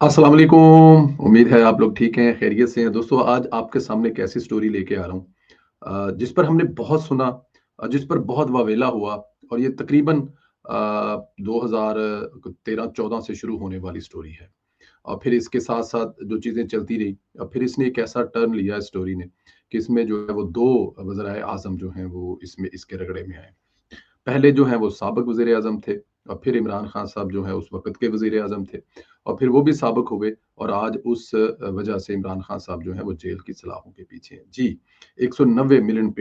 अस्सलाम वालेकुम। उम्मीद है आप लोग ठीक हैं, खैरियत से हैं। दोस्तों, आज आपके सामने एक ऐसी स्टोरी लेके आ रहा हूँ जिस पर हमने बहुत सुना, जिस पर बहुत वावेला हुआ और ये तकरीबन 2013-14 से शुरू होने वाली स्टोरी है। और फिर इसके साथ-साथ जो चीज़ें चलती रही, फिर इसने एक ऐसा टर्न लिया इस स्टोरी ने कि इसमें जो है वो 2 वज़राए आज़म जो हैं वो इसमें इसके रगड़े में आए। पहले जो हैं वो साबिक वज़ीर-ए-आज़म थे और फिर इमरान खान साहब जो हैं उस वक़्त के वज़ीर-ए-आज़म थे और फिर वो भी साबिक हो गए और आज उस वजह से इमरान खान साहब जो हैं वो जेल की सलाखों के पीछे हैं। जी, 190 मिलियन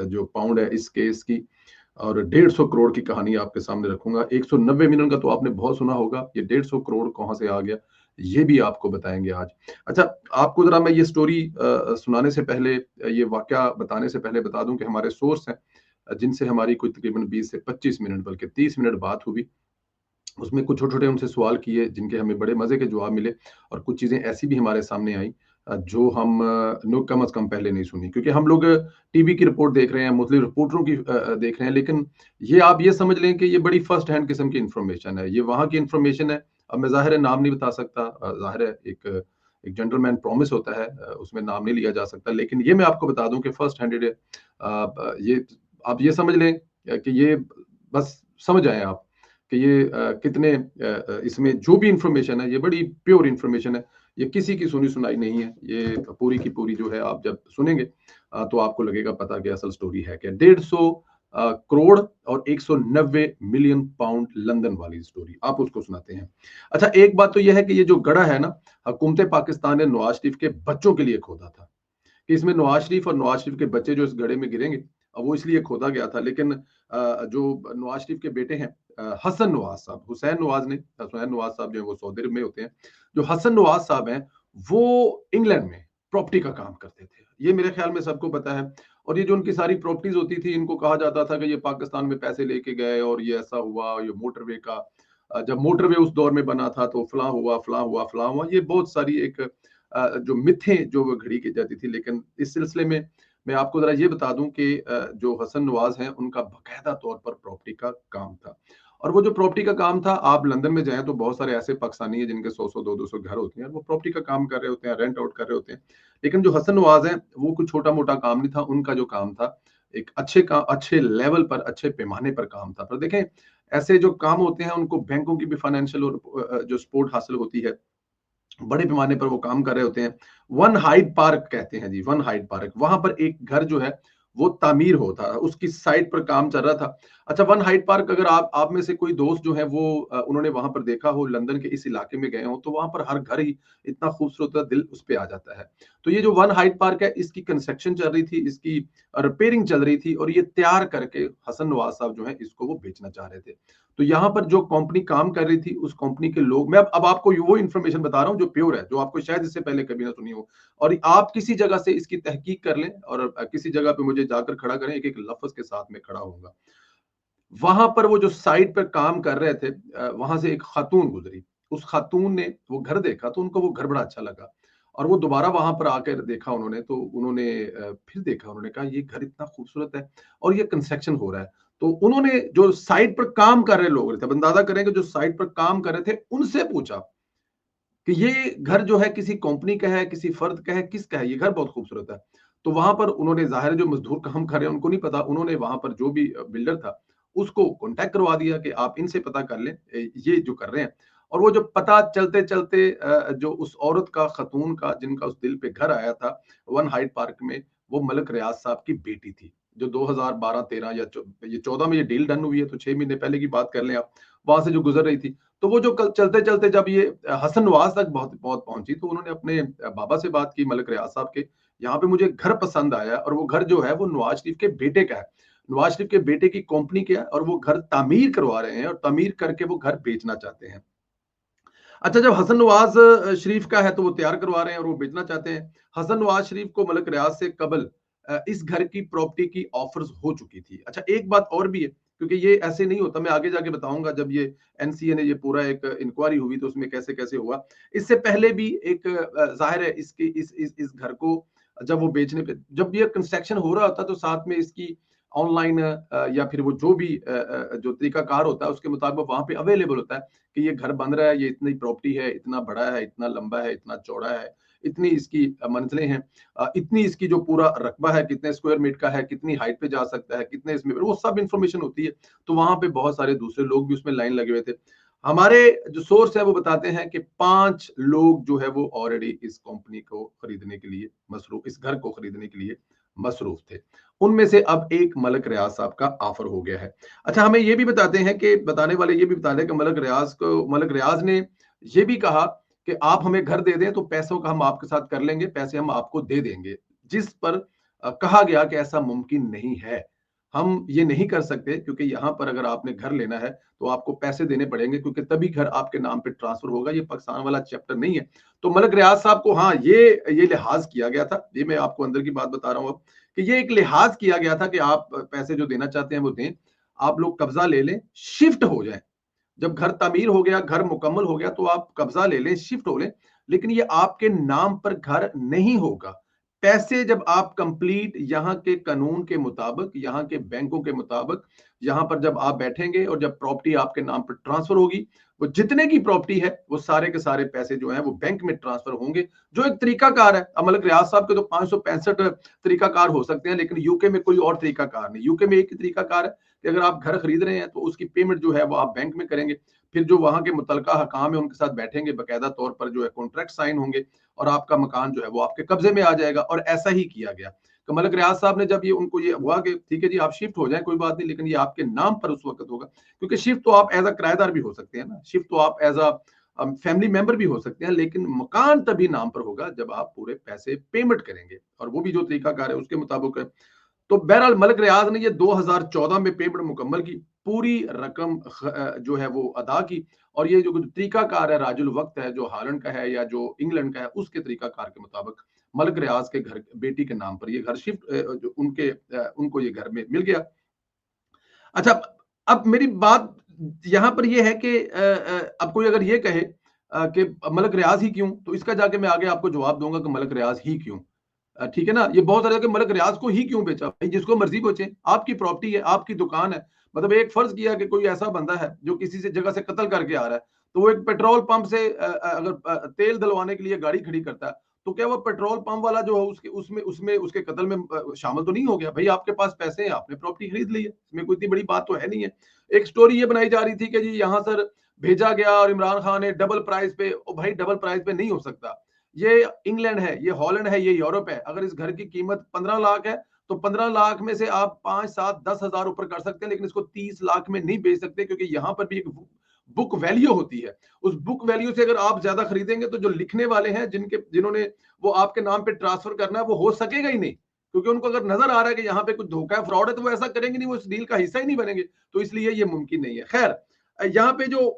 जो पाउंड है इस केस की और 150 करोड़ की कहानी आपके सामने रखूँगा। 190 मिलियन का तो आपने बहुत सुना होगा, ये 150 करोड़ कहाँ से आ गया, ये भी आपको बताएँगे आज। अच्छा, आपको ज़रा मैं ये स्टोरी सुनाने से पहले, ये वाक़या बताने से पहले बता दूँ कि हमारे सोर्स हैं जिनसे हमारी कोई तकरीबन 20 से 25 मिनट बल्कि 30 मिनट बात हुई। उसमें कुछ छोटे-छोटे उनसे सवाल किए जिनके हमें बड़े मज़े के जवाब मिले और कुछ चीज़ें ऐसी भी हमारे सामने आई जो हम नो कम से कम पहले नहीं सुनी। क्योंकि हम लोग टीवी की रिपोर्ट देख रहे हैं, मुस्लिम रिपोर्टरों की देख रहे हैं, लेकिन ये आप ये समझ लें कि ये बड़ी फर्स्ट हैंड किस्म की इन्फॉर्मेशन है। ये वहाँ की इन्फॉर्मेशन है। अब मैं ज़ाहिर है नाम नहीं बता सकता, ज़ाहिर है एक एक जेंटलमैन प्रॉमिस होता है, उसमें नाम नहीं लिया जा सकता। लेकिन ये मैं आपको बता दूँ कि फर्स्ट हैंडेड है। ये आप ये समझ लें कि ये बस समझ जाएँ आप कि ये कितने इसमें जो भी इन्फॉर्मेशन है, ये बड़ी प्योर इन्फॉर्मेशन है। ये किसी की सुनी-सुनाई नहीं है। ये पूरी की पूरी जो है आप जब सुनेंगे तो आपको लगेगा पता कि असल स्टोरी है क्या। 150 करोड़ और 190 मिलियन पाउंड लंदन वाली स्टोरी, आप उसको सुनाते हैं। अच्छा, एक बात तो ये है कि ये जो गढ़ा है ना, हुकूमत पाकिस्तान ने नवाज़ शरीफ के बच्चों के लिए खोदा था। कि इसमें नवाज शरीफ और नवाज शरीफ के बच्चे जो इस गड्ढे में गिरेंगे, वो इसलिए खोदा गया था। लेकिन जो नवाज शरीफ के बेटे हैं, हसन नवाज साहब, हुसैन नवाज नहीं, हुसैन नवाज साहब जो है वो सऊदी अरब में होते हैं। जो हसन नवाज साहब हैं, वो इंग्लैंड में प्रॉपर्टी का काम करते थे। ये मेरे ख्याल में सबको पता है। और ये जो उनकी सारी प्रॉपर्टीज होती थी, इनको कहा जाता था कि ये पाकिस्तान में पैसे लेके गए और ये ऐसा हुआ, ये मोटरवे का जब मोटरवे उस दौर में बना था तो फलां हुआ, फलां हुआ, फलां हुआ। ये बहुत सारी एक जो मिथें जो वो घड़ी की जाती थी। लेकिन इस सिलसिले में मैं आपको ज़रा ये बता दूँ कि जो हसन नवाज़ हैं, उनका बाकायदा तौर पर प्रॉपर्टी का काम था। और वो जो प्रॉपर्टी का काम था, आप लंदन में जाएँ तो बहुत सारे ऐसे पाकिस्तानी हैं जिनके 100-100 200-200 घर होते हैं, वो प्रॉपर्टी का काम कर रहे होते हैं, रेंट आउट कर रहे होते हैं। लेकिन जो हसन नवाज़ हैं, वो कुछ छोटा-मोटा काम नहीं था, उनका जो काम था, एक अच्छे लेवल पर, अच्छे पैमाने पर काम था। पर देखें, ऐसे जो काम होते हैं, उनको बैंकों की भी फाइनेंशियल और जो सपोर्ट हासिल होती है, बड़े पैमाने पर वो काम कर रहे होते हैं। वन हाइड पार्क कहते हैं जी, वन हाइड पार्क। वहाँ पर एक घर जो है, वो तामीर होता है, उसकी साइट पर काम चल रहा था। अच्छा, वन हाइड पार्क अगर आप में से कोई दोस्त जो है वो उन्होंने वहाँ पर देखा हो, लंदन के इस इलाके में गए हों, तो वहाँ पर हर घर ही इतना खूबसूरत होता है, दिल उस पे आ जाता है। तो ये जो वन हाइड पार्क है, इसकी कंस्ट्रक्शन चल रही थी, इसकी रिपेयरिंग चल रही थी और ये तैयार करके हसन नवाज़ साहब जो हैं, इसको वो बेचना चाह रहे थे। तो यहाँ पर जो कंपनी काम कर रही थी, उस कंपनी के लोग, मैं अब आपको वो इन्फॉर्मेशन बता रहा हूँ जो प्योर है, जो आपको शायद इससे पहले कभी ना सुनी हो। और आप किसी जगह से इसकी तहकीक कर लें और किसी जगह पे मुझे जाकर खड़ा करें, एक-एक लफ्ज़ के साथ मैं खड़ा होऊँगा। वहाँ पर वो जो साइट पर काम कर रहे थे, वहाँ से एक खातून गुज़री। उस खातून ने वो घर देखा तो उनको वो घर बड़ा अच्छा लगा और वो दोबारा वहाँ पर आकर देखा उन्होंने, तो उन्होंने फिर देखा, उन्होंने कहा ये घर इतना खूबसूरत है और ये कंस्ट्रक्शन हो रहा है। तो उन्होंने जो साइट पर काम कर रहे लोग थे, अब अंदाज़ा करें कि जो साइट पर काम कर रहे थे, उनसे पूछा कि ये घर जो है किसी कंपनी का है, किसी फर्द का है, किसका है? ये घर बहुत खूबसूरत है। तो वहाँ पर उन्होंने, ज़ाहिर है जो मज़दूर काम कर रहे हैं उनको नहीं पता, उन्होंने वहाँ पर जो भी बिल्डर था, उसको कॉन्टैक्ट करवा दिया कि आप इनसे पता कर लें, ये जो कर रहे हैं। और वो जो पता चलते-चलते जो उस औरत का, खातून का, जिनका उस दिल पे घर आया था, वन हाइड पार्क में, वो मलिक रियाज़ साहब की बेटी थी, जो 2012-13 या ये 14 में ये डील डन हुई है, तो 6 महीने पहले की बात कर लें आप, वहाँ से जो गुज़र रही थी। तो वो जो कल चलते-चलते जब ये हसन नवाज तक बहुत बहुत पहुँची, तो उन्होंने अपने बाबा से बात की, मलिक रियाज़ साहब के, यहाँ पे मुझे घर पसंद आया और वो घर जो है वो नवाज शरीफ के बेटे का है। नवाज शरीफ के बेटे की कंपनी का है और वो घर तामीर करवा रहे हैं और तामीर करके वो घर बेचना चाहते हैं। अच्छा, जब हसन नवाज शरीफ का है तो वो तैयार करवा रहे हैं और वो बेचना चाहते हैं। हसन नवाज शरीफ को मलिक रियाज से कबल इस घर की प्रॉपर्टी की ऑफर्स हो चुकी थी। अच्छा, एक बात और भी है, क्योंकि ये ऐसे नहीं होता, मैं आगे जाके बताऊंगा जब ये एनसीए ने ये पूरा एक इंक्वायरी हुई तो उसमें कैसे कैसे हुआ। इससे पहले भी एक जाहिर है इसकी इस घर को जब वो बेचने पे, जब ये कंस्ट्रक्शन हो रहा था तो साथ में इसकी ऑनलाइन या फिर वो जो भी जो तरीकाकार होता है उसके मुताबिक वहाँ पे अवेलेबल होता है कि ये घर बन रहा है, ये इतनी प्रॉपर्टी है, इतना बड़ा है, इतना लंबा है, इतना चौड़ा है, इतनी इसकी मंजिलें हैं, इतनी इसकी जो पूरा रकबा है, कितने स्क्वायर मीटर का है, कितनी हाइट पे जा सकता है, कितने इसमें, वो सब इंफॉर्मेशन होती है। तो वहाँ पे बहुत सारे दूसरे लोग भी उसमें लाइन लगे हुए थे। हमारे जो सोर्स है वो बताते हैं कि 5 लोग जो है वो ऑलरेडी इस कंपनी को खरीदने के लिए मसरूफ, इस घर को खरीदने के लिए मसरूफ थे। उनमें से अब एक मलक रियाज साहब का ऑफर हो गया है। अच्छा, हमें ये भी बताते हैं कि बताने वाले ये भी बता रहे हैं कि मलक रियाज ने ये भी कहा कि आप हमें घर दे दें तो पैसों का हम आपके साथ कर लेंगे, पैसे हम आपको दे देंगे। जिस पर कहा गया कि ऐसा मुमकिन नहीं है, हम ये नहीं कर सकते, क्योंकि यहाँ पर अगर आपने घर लेना है तो आपको पैसे देने पड़ेंगे, क्योंकि तभी घर आपके नाम पे ट्रांसफर होगा। ये पाकिस्तान वाला चैप्टर नहीं है। तो मलक रियाज साहब को, हाँ, ये लिहाज किया गया था। ये मैं आपको अंदर की बात बता रहा हूँ अब, कि ये एक लिहाज किया गया था कि आप पैसे जो देना चाहते हैं वो दें, आप लोग कब्जा ले लें, शिफ्ट हो जाएं। जब घर तामीर हो गया, घर मुकम्मल हो गया, तो आप कब्जा ले लें, शिफ्ट हो लें, लेकिन ये आपके नाम पर घर नहीं होगा। पैसे जब आप कंप्लीट यहाँ के कानून के मुताबिक, यहाँ के बैंकों के मुताबिक, यहाँ पर जब आप बैठेंगे और जब प्रॉपर्टी आपके नाम पर ट्रांसफर होगी, वो जितने की प्रॉपर्टी है वो सारे के सारे पैसे जो है वो बैंक में ट्रांसफर होंगे, जो एक तरीकाकार है। मलक रियाज साहब के तो 565 तरीकाकार हो सकते हैं, लेकिन यूके में कोई और तरीकाकार नहीं। यूके में एक ही तरीकाकार है कि अगर आप घर खरीद रहे हैं तो उसकी पेमेंट जो है वो आप बैंक में करेंगे, फिर जो वहां के मुतलका हकाम है उनके साथ बैठेंगे, बाकायदा तौर पर जो है कॉन्ट्रैक्ट साइन होंगे और आपका मकान जो है वो आपके कब्जे में आ जाएगा। और ऐसा ही किया गया। तो मलक रियाज साहब ने जब ये उनको ये हुआ कि ठीक है जी आप शिफ्ट हो जाएं, कोई बात नहीं, लेकिन ये आपके नाम पर उस वक्त होगा, क्योंकि शिफ्ट तो आप एज अ किराएदार भी हो सकते हैं ना, शिफ्ट तो आप एज अ फैमिली मेंबर भी हो सकते हैं, लेकिन मकान तभी नाम पर होगा जब आप पूरे पैसे पेमेंट करेंगे, और वो भी जो तरीकाकार है उसके मुताबिक है। तो बहरहाल मलक रियाज ने ये 2014 में पेमेंट मुकम्मल की, पूरी रकम जो है वो अदा की, और ये जो तरीकाकार है राजुल वक्त है, जो हॉलैंड का है या जो इंग्लैंड का है, उसके तरीकाकार के मुताबिक मलक रियाज के घर, बेटी के नाम पर ये घर शिफ्ट जो उनके उनको ये घर में मिल गया। अच्छा, अब मेरी बात यहाँ पर ये है कि अब कोई अगर ये कहे कि मलक रियाज ही क्यों, तो इसका जाके मैं आगे आपको जवाब दूंगा कि मलक रियाज ही क्यों। ठीक है ना, ये बहुत सारे कि मलक रियाज को ही क्यों बेचा, भाई जिसको मर्जी बेचे, आपकी प्रॉपर्टी है, आपकी दुकान है। मतलब एक फर्ज किया कि कोई ऐसा बंदा है जो किसी से जगह से कत्ल करके आ रहा है, तो वो एक पेट्रोल पंप से अगर तेल डलवाने के लिए गाड़ी खड़ी करता है, तो क्या वो पेट्रोल पंप वाला जो है उसके उसमें उसमें उसके कत्ल में शामिल तो नहीं हो गया? भाई आपके पास पैसे हैं, आपने प्रॉपर्टी खरीद ली है, इसमें कोई इतनी बड़ी बात तो है नहीं है। एक स्टोरी ये बनाई जा रही थी कि जी यहाँ सर भेजा गया और इमरान खान ने डबल प्राइस पे, ओ भाई डबल प्राइस पे नहीं हो सकता। ये इंग्लैंड है, ये हॉलैंड है, ये यूरोप है। अगर इस घर की कीमत 15 लाख है, तो 15 लाख में से आप 5 7 10 हजार ऊपर कर सकते हैं, लेकिन इसको 30 लाख में नहीं बेच सकते, क्योंकि यहाँ पर भी एक बुक वैल्यू होती है। उस बुक वैल्यू से अगर आप ज्यादा खरीदेंगे तो जो लिखने वाले हैं, जिन्होंने वो आपके नाम पे ट्रांसफर करना है, वो हो सकेगा ही नहीं, क्योंकि उनको अगर नजर आ रहा है कि यहाँ पे कुछ धोखा है, फ्रॉड है, तो वो ऐसा करेंगे नहीं, वो इस डील का हिस्सा ही नहीं बनेंगे। तो इसलिए ये मुमकिन नहीं है। खैर, यहाँ पे जो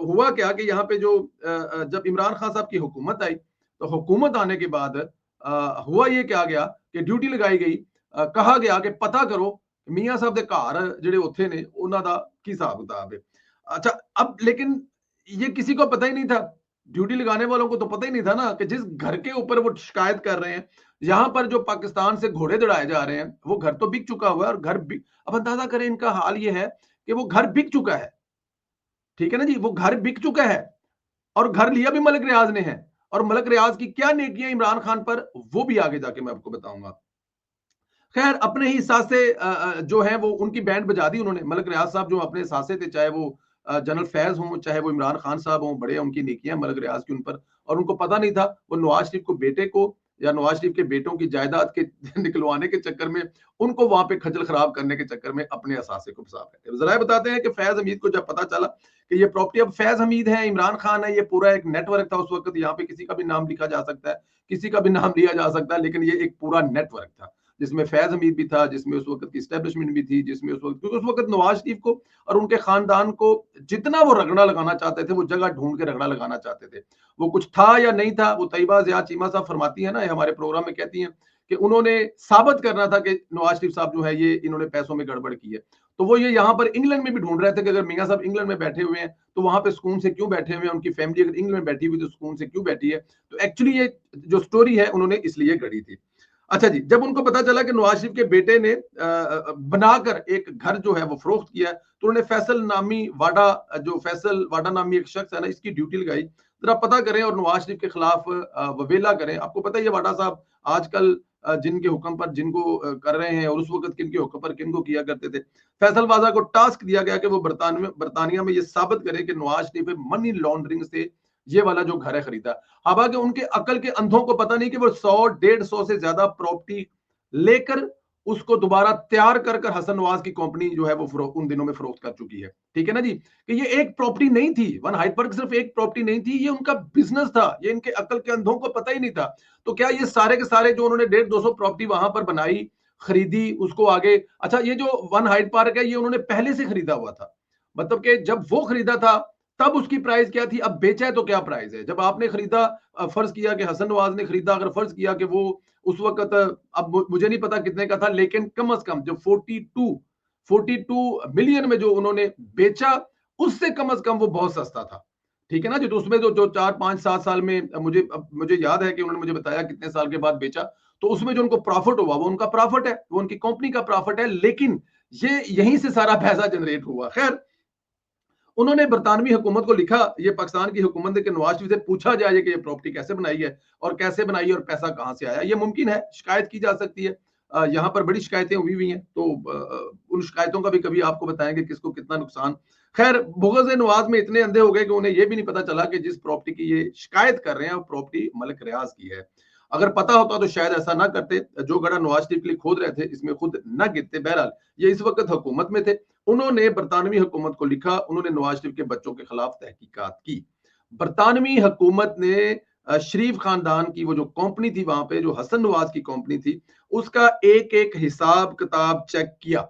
हुआ क्या कि यहाँ पे जो जब इमरान खान साहब की हुकूमत आई, तो हुकूमत आने के बाद हुआ ये क्या गया कि ड्यूटी लगाई गई, कहा गया कि पता करो मियां साहब के घर ਜਿਹੜੇ ਉੱਥੇ ਨੇ ਉਹਨਾਂ ਦਾ ਕੀ ਹਿਸਾब किताब है। अच्छा, अब लेकिन ये किसी को पता ही नहीं था, ड्यूटी लगाने वालों को तो पता ही नहीं था ना कि जिस घर के ऊपर वो शिकायत कर रहे हैं, यहाँ पर जो पाकिस्तान से घोड़े दौड़ाए जा रहे हैं, वो घर तो बिक चुका हुआ है, और घर बिक, अब अंदाजा करें इनका हाल ये है कि वो घर बिक चुका है। ठीक है ना जी, वो घर बिक चुका है, और घर लिया भी मलक रियाज ने है। और मलक रियाज की क्या नेकियां इमरान खान पर, वो भी आगे जाके मैं आपको बताऊंगा। खैर, अपने ही हिसाब से जो है वो उनकी बैंड बजा दी उन्होंने। मलक रियाज साहब जो अपने हिसाब से थे, चाहे वो जनरल फैज हों, चाहे वो इमरान खान साहब हों, बड़े उनकी नेकियां मलक रियाज की उन पर, और उनको पता नहीं था वो नवाज शरीफ को, बेटे को, या नवाज शरीफ के बेटों की जायदाद के निकलवाने के चक्कर में, उनको वहां पे खजल खराब करने के चक्कर में अपने असासे को फंसा बैठे। जरा बताते हैं कि फैज हमीद को जब पता चला कि ये प्रॉपर्टी, अब फैज हमीद है, इमरान खान है, ये पूरा एक नेटवर्क था उस वक्त। यहाँ पे किसी का भी नाम लिखा जा सकता है, किसी का भी नाम लिया जा सकता है, लेकिन ये एक पूरा नेटवर्क था जिसमें फैज हमीद भी था, जिसमें उस वक्त की स्टैब्लिशमेंट भी थी, जिसमें उस वक्त, क्योंकि उस वक्त नवाज शरीफ को और उनके खानदान को जितना वो रगड़ा लगाना चाहते थे, वो जगह ढूंढ के रगड़ा लगाना चाहते थे। वो कुछ था या नहीं था, वो तैयबा ज़िया चीमा साहब फरमाती है ना, हमारे प्रोग्राम में कहती हैं कि उन्होंने साबित करना था कि नवाज शरीफ साहब जो है ये इन्होंने पैसों में गड़बड़ की है। तो वो ये यहाँ पर इंग्लैंड में भी ढूंढ रहे थे कि अगर मियाँ साहब इंग्लैंड में बैठे हुए हैं तो वहां पे सुकून से क्यों बैठे हुए हैं, उनकी फैमिली अगर इंग्लैंड में बैठी हुई तो सुकून से क्यों बैठी है। तो एक्चुअली ये जो स्टोरी है उन्होंने इसलिए गढ़ी थी। अच्छा जी, जब उनको पता चला कि नवाज शरीफ के बेटे ने बनाकर एक घर जो है वो फरोख्त किया है, तो उन्होंने फैसल नामी वाडा, जो फैसल वाडा नामी एक शख्स है ना, इसकी ड्यूटी लगाई, जरा पता करें और नवाज शरीफ के खिलाफ वबेला करें। आपको पता ही है वाडा साहब आजकल जिनके हुक्म पर जिनको कर रहे हैं और उस वक्त किनके हुक्म पर किनको किया करते थे। फैसल वाजा को टास्क दिया गया कि वो बरतानिया में ये साबित करें कि नवाज शरीफ मनी लॉन्ड्रिंग से ये वाला जो घर है खरीदा। हालांकि उनके अकल के अंधों को पता नहीं कि वो 100-150 से ज्यादा प्रॉपर्टी लेकर उसको दोबारा तैयार कर कर हसन नवाज की कंपनी जो है वो उन दिनों में फरोख्त कर चुकी है। ठीक है ना जी, कि ये एक प्रॉपर्टी नहीं थी, वन हाइट पार्क सिर्फ एक प्रॉपर्टी नहीं थी, ये उनका बिजनेस था, ये इनके अकल के अंधों को पता ही नहीं था। तो क्या ये सारे के सारे जो उन्होंने 150-200 प्रॉपर्टी वहां पर बनाई, खरीदी, उसको आगे, अच्छा ये जो वन हाइट पार्क है ये उन्होंने पहले से खरीदा हुआ था, मतलब कि जब वो खरीदा था तब उसकी प्राइस क्या थी, अब बेचा है तो क्या प्राइस है। जब आपने खरीदा, फर्ज किया कि हसन नवाज ने खरीदा, अगर फर्ज किया कि वो उस वक्त, अब मुझे नहीं पता कितने का था, लेकिन कम से कम जो 42 मिलियन में जो उन्होंने बेचा, उससे कम से कम वो बहुत सस्ता था। ठीक है ना जी, तो उसमें जो जो 4-5-7 साल में, मुझे याद है कि उन्होंने मुझे बताया कितने साल के बाद बेचा, तो उसमें जो उनको प्रॉफिट हुआ वो उनका प्रॉफिट है, वो उनकी कंपनी का प्रॉफिट है, लेकिन ये यहीं से सारा पैसा जनरेट हुआ। खैर, उन्होंने बरतानवी हुकूमत को लिखा, ये पाकिस्तान की हुकूमत ने, कि नवाज शरीफ से पूछा जाए कि ये प्रॉपर्टी कैसे बनाई है और कैसे बनाई है और पैसा कहां से आया। ये मुमकिन है, शिकायत की जा सकती है। यहाँ पर बड़ी शिकायतें हुई हैं, तो उन शिकायतों का भी कभी आपको बताएंगे किसको कितना नुकसान। खैर, बुग़्ज़ नवाज में इतने अंधे हो गए कि उन्हें ये भी नहीं पता चला कि जिस प्रॉपर्टी की ये शिकायत कर रहे हैं वो प्रॉपर्टी मलिक रियाज की है। अगर पता होता तो शायद ऐसा ना करते, जो गड्ढा नवाज शरीफ के लिए खोद रहे थे इसमें खुद न गिरते। बहरहाल, ये इस वक्त हुकूमत में थे, उन्होंने बरतानवी हुकूमत को लिखा, उन्होंने नवाज शरीफ के बच्चों के खिलाफ तहकीकात की। बरतानवी हुकूमत ने शरीफ खानदान की वो जो कंपनी थी वहां पे, जो हसन नवाज की कंपनी थी, उसका एक एक हिसाब किताब चेक किया।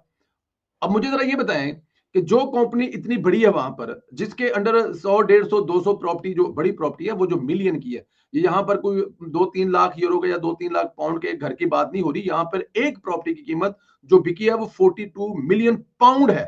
अब मुझे जरा ये बताएं कि जो कंपनी इतनी बड़ी है वहां पर, जिसके अंडर 100-150-200 प्रॉपर्टी, जो बड़ी प्रॉपर्टी है वो जो मिलियन की है, ये यहाँ पर कोई 2-3 लाख यूरो का या 2-3 लाख पाउंड के घर की बात नहीं हो रही। यहाँ पर एक प्रॉपर्टी की कीमत जो बिकी है वो 42 मिलियन पाउंड है।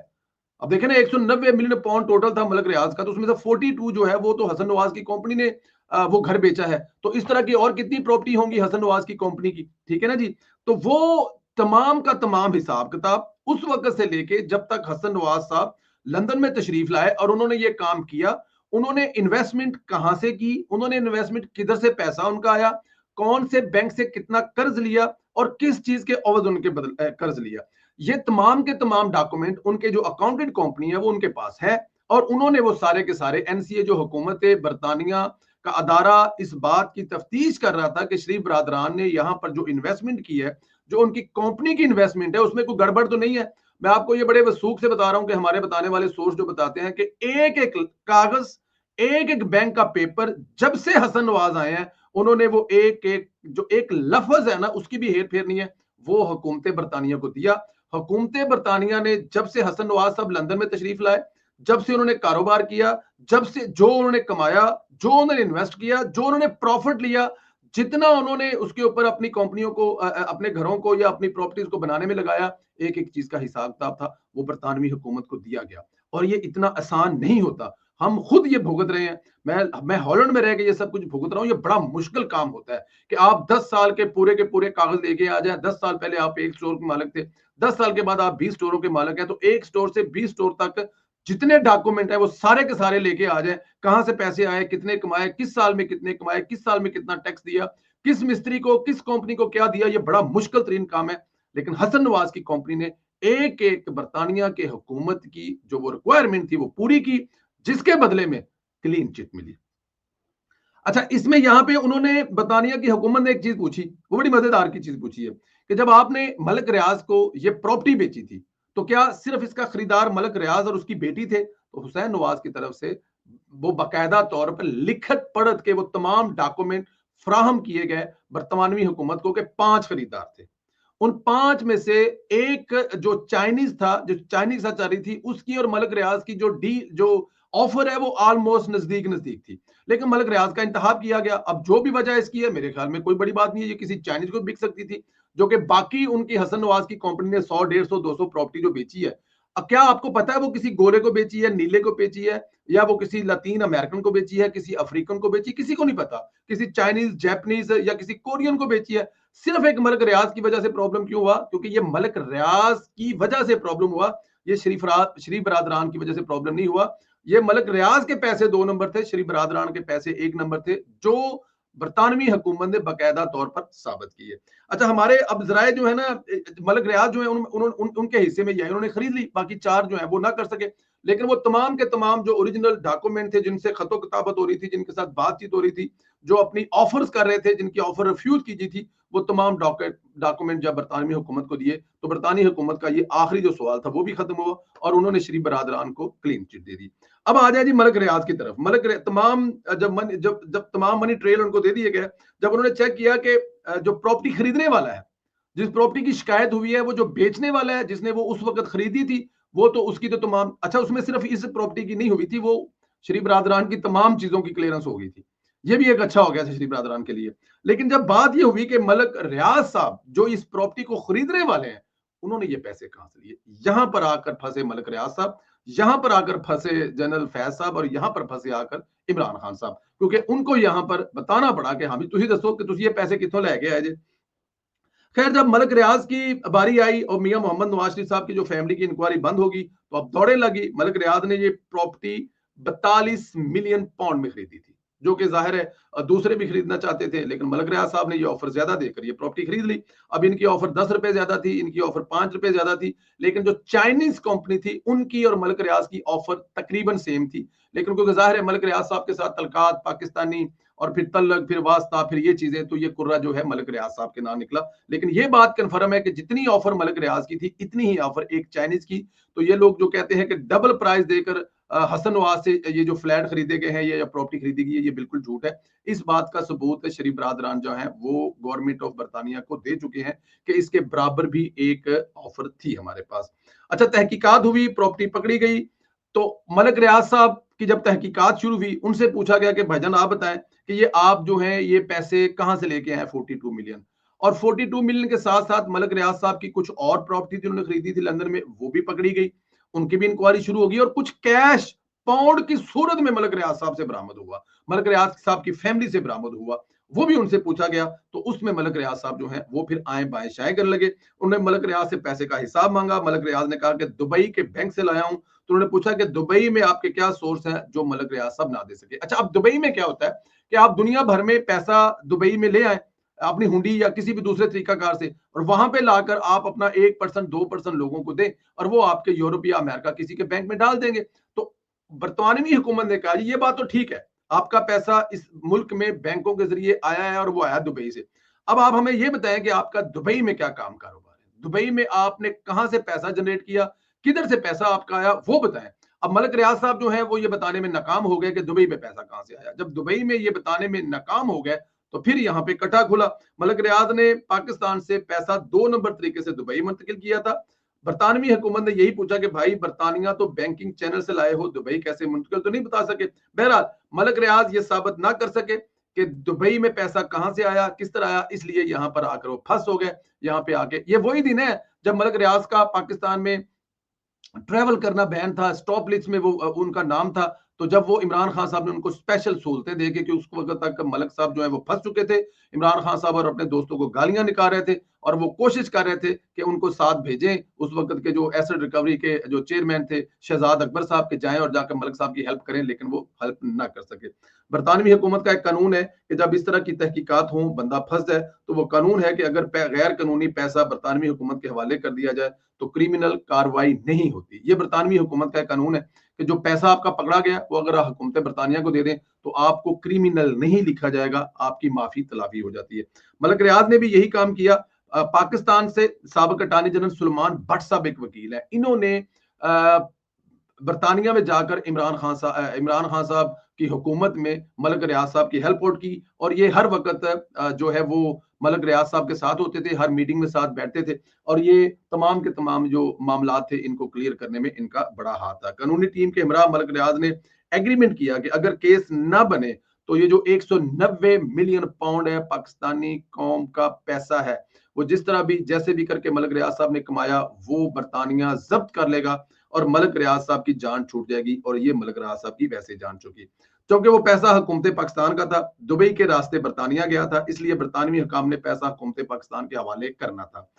अब देखें ना, 190 मिलियन पाउंड टोटल था मलिक रियाज का, तो उसमें से 42 जो है वो तो हसन नवाज की कंपनी ने वो घर बेचा है। तो इस तरह की और कितनी प्रॉपर्टी होंगी हसन नवाज की कंपनी की। ठीक है ना जी, तो वो तमाम का तमाम हिसाब किताब उस वक्त से लेके जब तक हसन नवाज साहब लंदन में तशरीफ लाए और उन्होंने ये काम किया, उन्होंने इन्वेस्टमेंट कहां से की, उन्होंने इन्वेस्टमेंट किधर से पैसा उनका आया, कौन से बैंक से कितना कर्ज लिया और किस चीज के अवध उनके बदल कर्ज लिया, ये तमाम के तमाम डॉक्यूमेंट उनके जो अकाउंटेंट कंपनी है वो उनके पास है। और उन्होंने वो सारे के सारे, एनसीए जो हुकूमत बरतानिया का अदारा इस बात की तफ्तीश कर रहा था कि शरीफ बरादरान ने यहाँ पर जो इन्वेस्टमेंट की है, जो उनकी कंपनी की इन्वेस्टमेंट है, उसमें कोई गड़बड़ तो नहीं है। मैं आपको ये बड़े वसूख से बता रहा हूं कि हमारे बताने वाले सोर्स जो बताते हैं कि एक एक कागज, एक एक बैंक का पेपर, जब से हसन नवाज आए हैं, उन्होंने वो एक एक जो एक लफ्ज है ना उसकी भी हेर फेर नहीं है, वो हुकूमत बरतानिया को दिया। हुकूमत बरतानिया ने जब से हसन नवाज साहब लंदन में तशरीफ लाए, जब से उन्होंने कारोबार किया, जब से जो उन्होंने कमाया, जो उन्होंने इन्वेस्ट किया, जो उन्होंने प्रॉफिट लिया, जितना उन्होंने उसके ऊपर अपनी कंपनियों को, अपने घरों को या अपनी प्रॉपर्टीज को बनाने में लगाया, एक एक चीज का हिसाब किताब था, वो बरतानवी हुकूमत को दिया गया। और ये इतना आसान नहीं होता, हम खुद ये भुगत रहे हैं। मैं हॉलैंड में रह के ये सब कुछ भुगत रहा हूँ। ये बड़ा मुश्किल काम होता है कि आप 10 साल के पूरे कागज लेके आ जाए। 10 साल पहले आप एक स्टोर के मालिक थे, 10 साल के बाद आप 20 स्टोरों के मालिक हैं, तो एक स्टोर से 20 स्टोर तक जितने डॉक्यूमेंट है वो सारे के सारे लेके आ जाए। कहां से पैसे आए, कितने कमाए, किस साल में कितने कमाए, किस साल में कितना टैक्स दिया, किस मिस्त्री को, किस कंपनी को क्या दिया, ये बड़ा मुश्किल तरीन काम है। लेकिन हसन नवाज की कंपनी ने एक एक बरतानिया के हुकूमत की जो वो रिक्वायरमेंट थी वो पूरी की, जिसके बदले में क्लीन चिट मिली। अच्छा, इसमें यहां पे उन्होंने, बरतानिया की हुकूमत ने एक चीज पूछी, वो बड़ी मजेदार की चीज पूछी है कि जब आपने मलिक रियाज को ये प्रॉपर्टी बेची थी, तो क्या सिर्फ इसका खरीदार मलिक रियाज और उसकी बेटी थे? तो हुसैन नवाज की तरफ से वो बाकायदा तौर पर लिखत पढ़त के वो तमाम डॉक्यूमेंट फ्राहम किए गए बरतानवी हुकूमत को कि 5 खरीदार थे। उन 5 में से एक जो चाइनीज था, जो चाइनीज साझेदारी थी, उसकी और मलिक रियाज की जो ऑफर है वो ऑलमोस्ट नजदीक नजदीक थी, लेकिन मलिक रियाज का इंतखाब किया गया। अब जो भी वजह इसकी है, मेरे ख्याल में कोई बड़ी बात नहीं है, ये किसी चाइनीज को बिक सकती थी, जो कि बाकी उनकी हसन नवाज की कंपनी ने 100, 150, 200 प्रॉपर्टी जो बेची है। अब क्या आपको पता है वो किसी गोरे को बेची है, नीले को बेची है, या वो किसी लतीन अमेरिकन को बेची है, किसी अफ्रीकन को बेची, किसी को नहीं पता। किसी चाइनीज, जापानीज या किसी कोरियन को बेची है। सिर्फ एक मलक रियाज की वजह से प्रॉब्लम क्यों हुआ? क्योंकि ये मलक रियाज की वजह से प्रॉब्लम हुआ। ये शरीफ बरादरान की वजह से प्रॉब्लम नहीं हुआ। ये मलक रियाज के पैसे 2 नंबर थे, शरीफ बरादरान के पैसे 1 नंबर थे, जो बरतानवी हुकूमत ने बाकायदा तौर पर साबित की है। अच्छा, हमारे अब जराए जो है ना, मलक रियाज जो है उनके हिस्से में ये उन्होंने खरीद ली, बाकी 4 जो है वो ना कर सके। लेकिन वो तमाम के तमाम जो ओरिजिनल डॉक्यूमेंट थे, जिनसे खतो किताबत हो रही थी, जिनके साथ बातचीत हो रही थी, जो अपनी ऑफर्स कर रहे थे, जिनकी ऑफर रिफ्यूज की थी, वो तमाम डॉक्यूमेंट जब बरतानवी हुकूमत को दिए, तो बरतानी हुकूमत का ये आखिरी जो सवाल था वो भी खत्म हुआ और उन्होंने शरीफ बरादरान को क्लीन चिट दे दी। अब आ जाए जी मलक रियाज की तरफ। तमाम जब तमाम मनी ट्रेल उनको दे दिए गए, जब उन्होंने चेक किया कि जो प्रॉपर्टी खरीदने वाला है, जिस प्रॉपर्टी की शिकायत हुई है, वो जो बेचने वाला है, जिसने वो उस वक्त खरीदी थी, वो तो उसकी तो तमाम, अच्छा उसमें सिर्फ इस प्रॉपर्टी की नहीं हुई थी, वो शरीफ बरादरान की तमाम चीजों की क्लियरेंस हो गई थी। ये भी एक अच्छा हो गया था शरीफ बरादरान के लिए। लेकिन जब बात ये हुई कि मलक रियाज साहब जो इस प्रॉपर्टी को खरीदने वाले हैं, उन्होंने ये पैसे कहां से लिए, यहां पर आकर फंसे मलक रियाज साहब, यहां पर आकर फंसे जनरल फैज साहब, और यहां पर फंसे आकर इमरान खान साहब, क्योंकि उनको यहां पर बताना पड़ा कि हाँ भी तुम दसो कि तुम ये पैसे कितों लै गए जे। खैर, जब मलक रियाज की बारी आई और मियां मोहम्मद नवाज शरीफ साहब की जो फैमिली की इंक्वायरी बंद होगी, तो अब दौड़े लगी। मलक रियाज ने ये प्रॉपर्टी 42 मिलियन पाउंड में खरीदी थी, जो कि जाहिर है दूसरे भी खरीदना चाहते थे, लेकिन मलक रियाज साहब ने ये ऑफर ज्यादा देकर ये प्रॉपर्टी खरीद ली। अब इनकी ऑफर 10 रुपए ज्यादा थी, इनकी ऑफर 5 रुपए ज्यादा थी, लेकिन जो चाइनीज कंपनी थी उनकी और मलक रियाज की ऑफर तकरीबन सेम थी। लेकिन क्योंकि जाहिर है मलक रियाज साहब के साथ तलकात, पाकिस्तानी, और फिर तल्लक, फिर वास्ता, फिर ये चीजें, तो ये कुर्रा जो है मलक रियाज साहब के नाम निकला। लेकिन ये बात कन्फर्म है कि जितनी ऑफर मलक रियाज की थी, इतनी ही ऑफर एक चाइनीज की। तो ये लोग जो कहते हैं कि डबल प्राइस देकर हसन नवाज से ये जो फ्लैट खरीदे गए हैं, ये प्रॉपर्टी खरीदी गई है, ये बिल्कुल झूठ है। इस बात का सबूत शरीफ बरादरान जो है वो गवर्नमेंट ऑफ बरतानिया को दे चुके हैं कि इसके बराबर भी एक ऑफर थी हमारे पास। अच्छा, तहकीकात हुई, प्रॉपर्टी पकड़ी गई। तो मलक रियाज साहब की जब तहकीकात शुरू हुई, उनसे पूछा गया कि भाईजान आप बताएं कि ये आप जो हैं ये पैसे कहां से लेके आए 42 मिलियन। और 42 मिलियन के साथ साथ मलक रियाज साहब की कुछ और प्रॉपर्टी थी, उन्होंने खरीदी थी लंदन में, वो भी पकड़ी गई, उनकी भी इंक्वायरी शुरू होगी। और कुछ कैश पाउंड की सूरत में मलक रियाज साहब से बरामद हुआ, मलक रियाज साहब की फैमिली से बरामद हुआ, वो भी उनसे पूछा गया। तो उसमें मलक रियाज साहब जो है वो फिर आए बाएं शाए करने लगे। उन्होंने मलक रियाज से पैसे का हिसाब मांगा। मलक रियाज ने कहा कि दुबई के बैंक से लाया हूं। तो उन्होंने पूछा कि दुबई में आपके क्या सोर्स हैं जो मलक रियाज साहब ना दे सके। अच्छा, अब दुबई में क्या होता है कि आप दुनिया भर में पैसा दुबई में ले आए अपनी हुंडी या किसी भी दूसरे तरीकाकार से, और वहां पे लाकर आप अपना 1% 2% लोगों को दें, और वो आपके यूरोप या अमेरिका किसी के बैंक में डाल देंगे। तो बरतानवी हुकूमत ने कहा ये बात तो ठीक है, आपका पैसा इस मुल्क में बैंकों के जरिए आया है और वो आया दुबई से। अब आप हमें ये बताएं कि आपका दुबई में क्या काम कारोबार है, दुबई में आपने कहां से पैसा जनरेट किया, किधर से पैसा आपका आया, वो बताएं। अब मलक रियाज साहब जो है वो ये बताने में नाकाम हो गए कि दुबई में पैसा कहां से आया। जब दुबई में ये बताने में नाकाम हो गए, तो फिर यहाँ पे कटा खुला। मलक रियाज ने पाकिस्तान से पैसा 2 नंबर तरीके से दुबई मुंतकिल किया था। बरतानवी हुकूमत ने यही पूछा कि भाई बरतानिया तो बैंकिंग चैनल से लाए हो, दुबई कैसे मुंतकिल, तो नहीं बता सके। बहरहाल मलक रियाज ये साबित ना कर सके कि दुबई में पैसा कहां से आया, किस तरह आया, इसलिए यहां पर आकर वो फंस हो गए। यहाँ पे आके ये वही दिन है जब मलक रियाज का पाकिस्तान में ट्रैवल करना बैन था, स्टॉप लिस्ट में वो उनका नाम था। तो जब वो इमरान खान साहब ने उनको स्पेशल सहूलतें दे के, कि उस वक्त तक मलक साहब जो है वो फंस चुके थे, इमरान खान साहब और अपने दोस्तों को गालियां निकाल रहे थे, और वो कोशिश कर रहे थे कि उनको साथ भेजें। उस वक्त के जो एसेट रिकवरी के जो चेयरमैन थे शहजाद अकबर साहब के, जाएं और जाकर मलक साहब की हेल्प करें, लेकिन वो हेल्प ना कर सके। बरतानवी हुकूमत का एक कानून है कि जब इस तरह की तहकीकात हो, बंदा फंस जाए, तो वो कानून है कि अगर गैर कानूनी पैसा बरतानवी हुकूमत के हवाले कर दिया जाए तो क्रिमिनल कार्रवाई नहीं होती। ये बरतानवी हुकूमत का कानून है कि जो पैसा आपका पकड़ा गया वो अगर हुकूमत बरतानिया को दे दें तो आपको क्रिमिनल नहीं लिखा जाएगा, आपकी माफी तलाफी हो जाती है। मलक रियाज ने भी यही काम किया। पाकिस्तान से साबिक अटॉर्नी जनरल सुलेमान भट्ट साहब एक वकील है, इन्होंने बरतानिया में जाकर इमरान खान साहब की हुकूमत में मलक रियाज साहब की हेल्प आउट की, और ये हर वक्त जो है वो मलक रियाज साहब के साथ होते थे, हर मीटिंग में साथ बैठते थे, और ये तमाम के तमाम जो मामला थे इनको क्लियर करने में इनका बड़ा हाथ था। कानूनी टीम के हमरा मलक रियाज ने एग्रीमेंट किया कि अगर केस ना बने तो ये जो 190 मिलियन पाउंड है पाकिस्तानी कौम का पैसा है, वो जिस तरह भी जैसे भी करके मलक रियाज साहब ने कमाया वो बरतानिया जब्त कर लेगा, और मलक रियाज साहब की जान छूट जाएगी और ये मलक रियाज साहब की वैसे जान चुकी, क्योंकि वो पैसा हुकूमत पाकिस्तान का था, दुबई के रास्ते बरतानिया गया था, इसलिए बरतानवी हुकाम ने पैसा हुकूमत पाकिस्तान के हवाले करना था।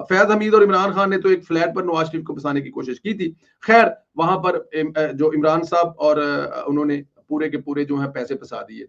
फैज हमीद और इमरान खान ने तो एक फ्लैट पर नवाज शरीफ को फंसाने की कोशिश की थी। खैर वहां पर जो इमरान साहब और उन्होंने पूरे के पूरे जो है पैसे फंसा दिए।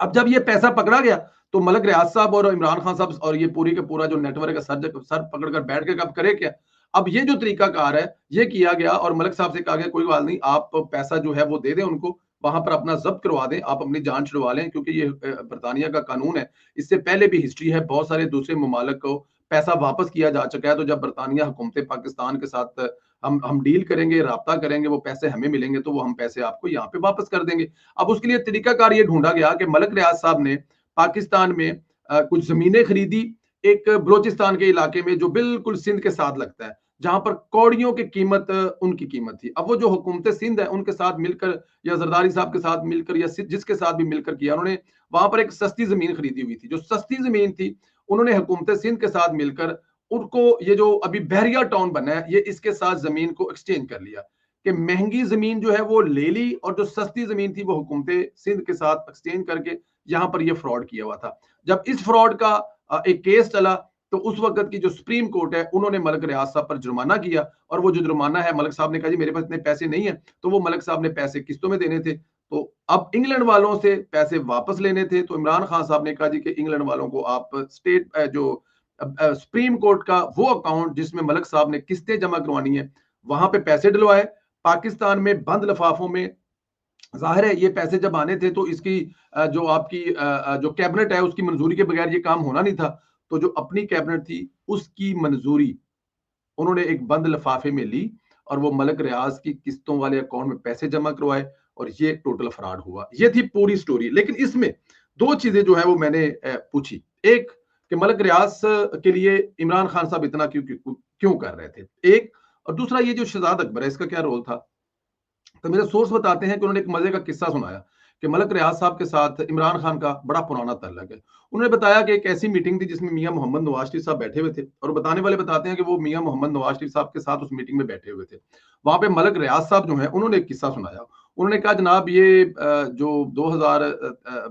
अब जब ये पैसा पकड़ा गया तो मलक रियाज साहब और इमरान खान साहब और ये पूरी का पूरा जो नेटवर्क है सर पकड़ कर बैठ के कब करे क्या। अब ये जो तरीकाकार है ये किया गया और मलक साहब से कहा गया कोई बात नहीं, आप पैसा जो है वो दे दें उनको, वहां पर अपना जब्त करवा दें, आप अपनी जान छुड़वा लें, क्योंकि ये बरतानिया का कानून है। इससे पहले भी हिस्ट्री है, बहुत सारे दूसरे ममालिक को पैसा वापस किया जा चुका है। तो जब बरतानिया हुकूमत पाकिस्तान के साथ हम डील करेंगे, राब्ता करेंगे, वो पैसे हमें मिलेंगे तो वो हम पैसे आपको यहाँ पे वापस कर देंगे। अब उसके लिए तरीकाकार ये ढूंढा गया कि मलक रियाज साहब ने पाकिस्तान में कुछ जमीनें खरीदी एक बलोचिस्तान के इलाके में जो बिल्कुल सिंध के साथ लगता है, जहां पर कौड़ियों की कीमत उनकी कीमत थी। अब वो जो हुकूमत सिंध है उनके साथ मिलकर या जरदारी साहब के साथ मिलकर या जिसके साथ भी मिलकर किया, उन्होंने वहां पर एक सस्ती जमीन खरीदी हुई थी। जो सस्ती जमीन थी उन्होंने हुकूमत सिंध के साथ मिलकर उनको, ये जो अभी बहरिया टाउन बना है, ये इसके साथ जमीन को एक्सचेंज कर लिया कि महंगी जमीन जो है वो ले ली और जो सस्ती जमीन थी वो हुकूमत सिंध के साथ एक्सचेंज करके यहां पर ये फ्रॉड किया हुआ था। जब इस फ्रॉड का एक केस चला तो उस वक्त की जो सुप्रीम कोर्ट है उन्होंने मलक रियाज साहब पर जुर्माना किया, और वो जो जुर्माना है मलक साहब ने कहा जी मेरे पास इतने पैसे नहीं है, तो वो मलक साहब ने पैसे किस्तों में देने थे। तो अब इंग्लैंड वालों से पैसे वापस लेने थे, तो इमरान खान साहब ने कहा जी कि इंग्लैंड वालों को आप स्टेट जो सुप्रीम कोर्ट का वो अकाउंट जिसमें मलक साहब ने किस्तें जमा करवानी है वहां पे पैसे डलवाए। पाकिस्तान में बंद लिफाफों में, जाहिर है ये पैसे जब आने थे तो इसकी जो आपकी जो कैबिनेट है उसकी मंजूरी के बगैर ये काम होना नहीं था। तो जो अपनी कैबिनेट थी उसकी मंजूरी उन्होंने एक बंद लिफाफे में ली और वो मलक रियाज की किस्तों वाले अकाउंट में पैसे जमा करवाए और ये टोटल फ्रॉड हुआ। ये थी पूरी स्टोरी। लेकिन इसमें दो चीजें जो है वो मैंने पूछी। एक कि मलक रियाज के लिए इमरान खान साहब इतना क्यों क्यों क्यों कर रहे थे, एक, और दूसरा ये जो शहजाद अकबर है इसका क्या रोल था। तो मेरे सोर्स बताते हैं कि उन्होंने एक मजे का किस्सा सुनाया कि मलक रियाज साहब के साथ इमरान खान का बड़ा पुराना ताल्लुक है। उन्होंने बताया कि एक ऐसी मीटिंग थी जिसमें मियां मोहम्मद नवाज शरीफ साहब बैठे हुए थे, और बताने वाले बताते हैं कि वो मियां मोहम्मद नवाज शरीफ साहब के साथ उस मीटिंग में बैठे हुए थे। वहां पे मलक रियाज साहब जो है उन्होंने एक किस्सा सुनाया। उन्होंने कहा जनाब ये जो 2000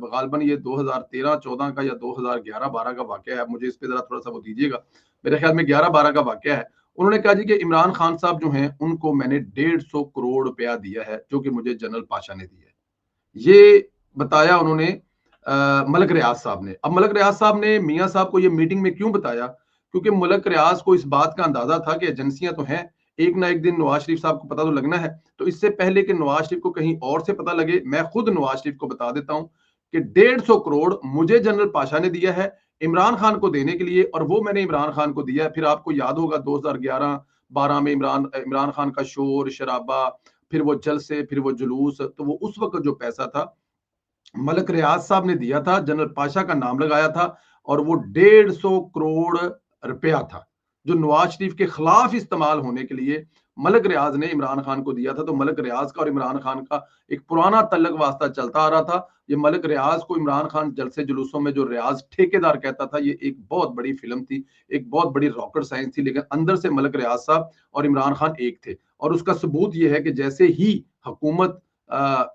गालबन ये 2013-14 का या 2011-12 का वाकया है, मुझे इस पे जरा थोड़ा सा वो दीजिएगा, मेरे ख्याल में 11-12 का वाकया है। उन्होंने कहा जी कि इमरान खान साहब जो हैं उनको मैंने 150 करोड़ रुपया दिया है जो कि मुझे जनरल पाशा ने दिया है। ये बताया उन्होंने मलक रियाज साहब ने। अब मलक रियाज साहब ने मियां साहब को ये मीटिंग में क्यों बताया, क्योंकि मलक रियाज को इस बात का अंदाजा था कि एजेंसियां तो हैं, एक ना एक दिन नवाज शरीफ साहब को पता तो लगना है। तो इससे पहले कि नवाज शरीफ को कहीं और से पता लगे, मैं खुद नवाज शरीफ को बता देता हूं कि 150 करोड़ मुझे जनरल पाशा ने दिया है इमरान खान को देने के लिए, और वो मैंने इमरान खान को दिया है। फिर आपको याद होगा 2011-12 में इमरान खान का शोर शराबा, फिर वो जलसे, फिर वो जुलूस, तो वो उस वक्त जो पैसा था मलक रियाज साहब ने दिया था, जनरल पाशा का नाम लगाया था, और वो 150 करोड़ रुपया था जो नवाज शरीफ के खिलाफ इस्तेमाल होने के लिए मलक रियाज ने इमरान खान को दिया था। तो मलक रियाज का और इमरान खान का एक पुराना तल्लक वास्ता चलता आ रहा था। ये मलक रियाज को इमरान खान जलसे जुलूसों में जो रियाज ठेकेदार कहता था, ये एक बहुत बड़ी फिल्म थी, एक बहुत बड़ी रॉकेट साइंस थी, लेकिन अंदर से मलक रियाज साहब और इमरान खान एक थे। और उसका सबूत ये है कि जैसे ही हुकूमत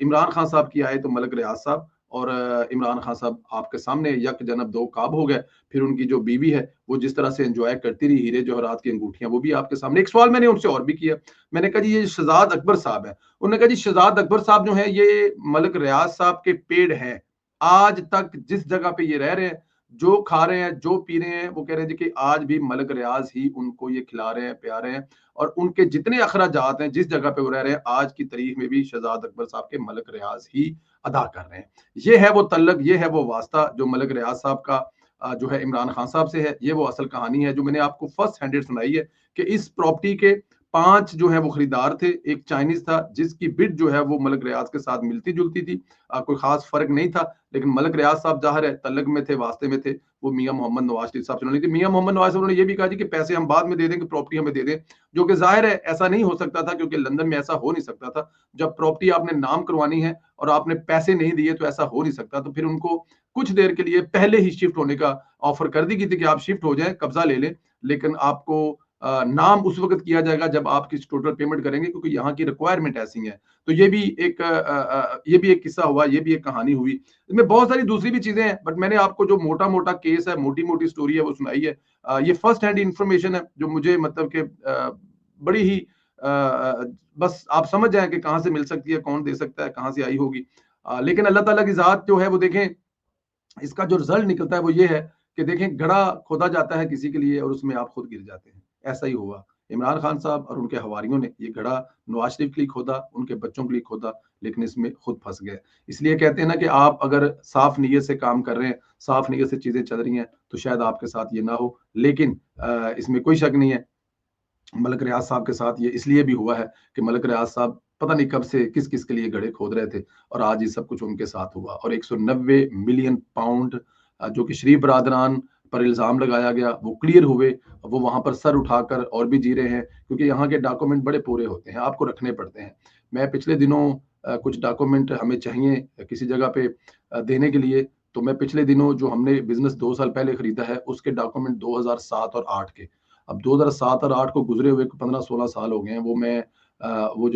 इमरान खान साहब की आए तो मलक रियाज साहब और इमरान खान साहब आपके सामने यक जनब दो काब हो गए। फिर उनकी जो बीवी है वो जिस तरह से एंजॉय करती रही, हीरे जवाहरात की अंगूठियां, वो भी आपके सामने। एक सवाल मैंने उनसे और भी किया, मैंने कहा जी ये शहजाद अकबर साहब है। उन्होंने कहा जी शहजाद अकबर साहब जो है ये मलक रियाज साहब के पेड़ हैं। आज तक जिस जगह पे ये रह रहे हैं, जो खा रहे हैं, जो पी रहे हैं, वो कह रहे हैं जी कि आज भी मलक रियाज ही उनको ये खिला रहे हैं, पिला रहे हैं, और उनके जितने अखराजात हैं जिस जगह पे वो रह रहे हैं आज की तारीख में भी शहजाद अकबर साहब के मलक रियाज ही अदा कर रहे हैं। ये है वो तल्लक, ये है वो वास्ता जो मलक रियाज साहब का जो है इमरान खान साहब से है। ये वो असल कहानी है जो मैंने आपको फर्स्ट हैंडेड सुनाई है कि इस प्रॉपर्टी के 5 जो है वो खरीदार थे। एक चाइनीज था जिसकी बिड जो है वो मलक रियाज के साथ मिलती जुलती थी, कोई खास फर्क नहीं था। लेकिन मलक रियाज साहब जाहिर है तल्लक में थे, वास्ते में थे, वो मियां मोहम्मद नवाज शरीफ साहब से उन्होंने मियां मोहम्मद नवाज साहब ने ये भी कहा जी कि पैसे हम बाद में दे देंगे, प्रॉपर्टी हमें दे दें, जो कि जाहिर है ऐसा नहीं हो सकता था, क्योंकि लंदन में ऐसा हो नहीं सकता था। जब प्रॉपर्टी आपने नाम करवानी है और आपने पैसे नहीं दिए तो ऐसा हो नहीं सकता। तो फिर उनको कुछ देर के लिए पहले ही शिफ्ट होने का ऑफर कर दी गई थी कि आप शिफ्ट हो जाएं, कब्जा ले लें, लेकिन आपको नाम उस वक़्त किया जाएगा जब आप किसी टोटल पेमेंट करेंगे, क्योंकि यहाँ की रिक्वायरमेंट ऐसी है। तो ये भी एक किस्सा हुआ, ये भी एक कहानी हुई। इसमें बहुत सारी दूसरी भी चीज़ें हैं, बट मैंने आपको जो मोटा-मोटा केस है, मोटी-मोटी स्टोरी है, वो सुनाई है। ये फर्स्ट हैंड इन्फॉर्मेशन है, जो मुझे मतलब कि बड़ी ही बस आप समझ जाएँ कि कहाँ से मिल सकती है, कौन दे सकता है, कहाँ से आई होगी। लेकिन अल्लाह ताला की ज़ात जो है वो देखें, इसका जो रिजल्ट निकलता है वो ये है कि देखें, घड़ा खोदा जाता है किसी के लिए और उसमें आप खुद गिर जाते हैं। ऐसा ही हुआ। इमरान खान साहब और उनके हवारियों ने ये घड़ा नवाज शरीफ के लिए खोदा, उनके बच्चों के लिए खोदा, लेकिन इसमें खुद फंस गए। इसलिए कहते हैं ना कि आप अगर साफ नीयत से काम कर रहे हैं, साफ नीयत से चीजें चल रही हैं, तो शायद आपके साथ ये ना हो। लेकिन इसमें कोई शक नहीं है, मलक रियाज साहब के साथ ये इसलिए भी हुआ है कि मलक रियाज साहब पता नहीं कब से किस किस के लिए घड़े खोद रहे थे, और आज ये सब कुछ उनके साथ हुआ। और 190 मिलियन पाउंड जो कि शरीफ बरादरान पर इल्जाम लगाया गया, वो क्लियर हुए। वो वहां पर सर उठाकर और भी जी रहे हैं, क्योंकि यहाँ के डॉक्यूमेंट बड़े पूरे होते हैं, आपको रखने पड़ते हैं। मैं पिछले दिनों कुछ डॉक्यूमेंट हमें चाहिए किसी जगह पे देने के लिए, तो मैं पिछले दिनों जो हमने बिजनेस 2 साल पहले खरीदा है, उसके डॉक्यूमेंट 2007 और 8 के। अब 2007 और 8 को गुजरे हुए 15-16 साल हो गए हैं। वो मैं वो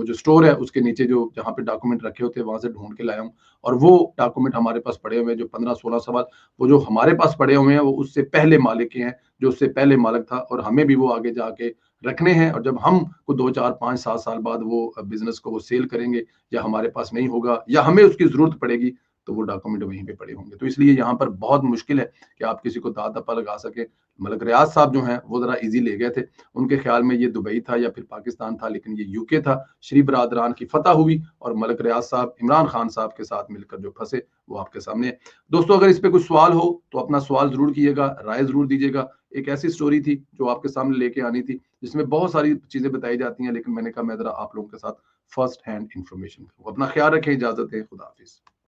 जो स्टोर है उसके नीचे जो जहाँ पे डॉक्यूमेंट रखे होते हैं, वहां से ढूंढ के लाया हूँ। और वो डॉक्यूमेंट हमारे पास पड़े हुए हैं, जो 15-16 साल, वो जो हमारे पास पड़े हुए हैं, वो उससे पहले मालिक के हैं, जो उससे पहले मालिक था, और हमें भी वो आगे जाके रखने हैं। और जब हम को 2, 4, 5, 7 साल बाद वो बिजनेस को वो सेल करेंगे, या हमारे पास नहीं होगा, या हमें उसकी जरूरत पड़ेगी, तो वो डॉक्यूमेंट वहीं पे पड़े होंगे। तो इसलिए यहाँ पर बहुत मुश्किल है कि आप किसी को दांत दप्पा लगा सके। मलक रियाज साहब जो हैं वो जरा इजी ले गए थे, उनके ख्याल में ये दुबई था या फिर पाकिस्तान था, लेकिन ये यूके था। शरीफ बरादरान की फतह हुई, और मलक रियाज साहब इमरान खान साहब के साथ मिलकर जो फंसे, वो आपके सामने है। दोस्तों, अगर इस पे कुछ सवाल हो तो अपना सवाल जरूर कीजिएगा, राय जरूर दीजिएगा। एक ऐसी स्टोरी थी जो आपके सामने लेके आनी थी, जिसमें बहुत सारी चीजें बताई जाती हैं, लेकिन मैंने कहा मैं जरा आप लोगों के साथ फर्स्ट हैंड इंफॉर्मेशन करूं। अपना ख्याल रखें, इजाजत है, खुदा हाफिज।